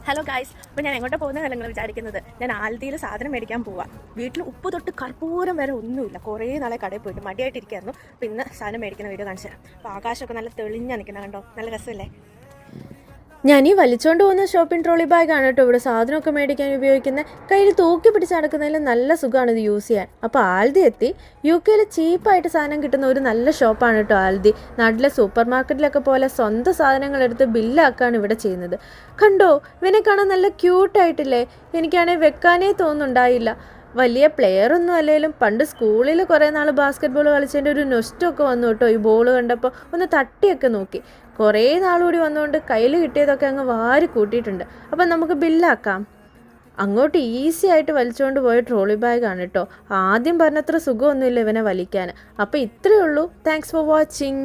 Hello guys, അപ്പോൾ ഞാൻ എങ്ങോട്ടാ പോകുന്നതല്ല നിങ്ങൾ വിചാരിക്കുന്നത്. ഞാൻ ആൽദിയിൽ സാധനം മേടിക്കാൻ പോവാം. വീട്ടിൽ ഉപ്പ് തൊട്ട് കർപ്പൂരം വരെ ഒന്നുമില്ല. കുറേ നാളെ കടയിൽ പോയിട്ട് മടിയായിട്ടിരിക്കുകയായിരുന്നു. അപ്പോൾ ഇന്ന് സാധനം മേടിക്കുന്ന വീഡിയോ കാണിച്ചു തരാം. അപ്പോൾ ആകാശമൊക്കെ നല്ല തെളിഞ്ഞാൽ നിൽക്കുന്നത് കണ്ടോ, നല്ല രസമല്ലേ. ഞാൻ ഈ വലിച്ചുകൊണ്ട് പോകുന്ന ഷോപ്പിംഗ് ട്രോളി ബാഗാണ് കേട്ടോ ഇവിടെ സാധനമൊക്കെ മേടിക്കാൻ ഉപയോഗിക്കുന്നത്. കയ്യിൽ തൂക്കി പിടിച്ച് നടക്കുന്നതിൽ നല്ല സുഖമാണ് ഇത് യൂസ് ചെയ്യാൻ. അപ്പോൾ ആൽദി എത്തി. UK ചീപ്പായിട്ട് സാധനം കിട്ടുന്ന ഒരു നല്ല ഷോപ്പാണ് കേട്ടോ ആൽദി. നാട്ടിലെ സൂപ്പർ മാർക്കറ്റിലൊക്കെ പോലെ സ്വന്തം സാധനങ്ങൾ എടുത്ത് ബില്ലാക്കാണ് ഇവിടെ ചെയ്യുന്നത്. കണ്ടോ, ഇവനെ കാണാൻ നല്ല ക്യൂട്ടായിട്ടില്ലേ? എനിക്കാണെങ്കിൽ വെക്കാനേ തോന്നുന്നുണ്ടായില്ല. വലിയ പ്ലെയറൊന്നും അല്ലെങ്കിലും പണ്ട് സ്കൂളിൽ കുറേ നാൾ ബാസ്കറ്റ് ബോൾ കളിച്ചതിൻ്റെ ഒരു നൊസ്റ്റൊക്കെ വന്നു കേട്ടോ. ഈ ബോൾ കണ്ടപ്പോൾ ഒന്ന് തട്ടിയൊക്കെ നോക്കി. കുറേ നാളുകൂടി വന്നുകൊണ്ട് കയ്യിൽ കിട്ടിയതൊക്കെ അങ്ങ് വാരി കൂട്ടിയിട്ടുണ്ട്. അപ്പം നമുക്ക് ബില്ലാക്കാം. അങ്ങോട്ട് ഈസി ആയിട്ട് വലിച്ചുകൊണ്ട് പോയ ട്രോളി ബാഗാണ് കേട്ടോ. ആദ്യം പറഞ്ഞത്ര സുഖമൊന്നുമില്ല ഇവനെ വലിക്കാൻ. അപ്പോൾ ഇത്രയേ ഉള്ളൂ. Thanks for watching.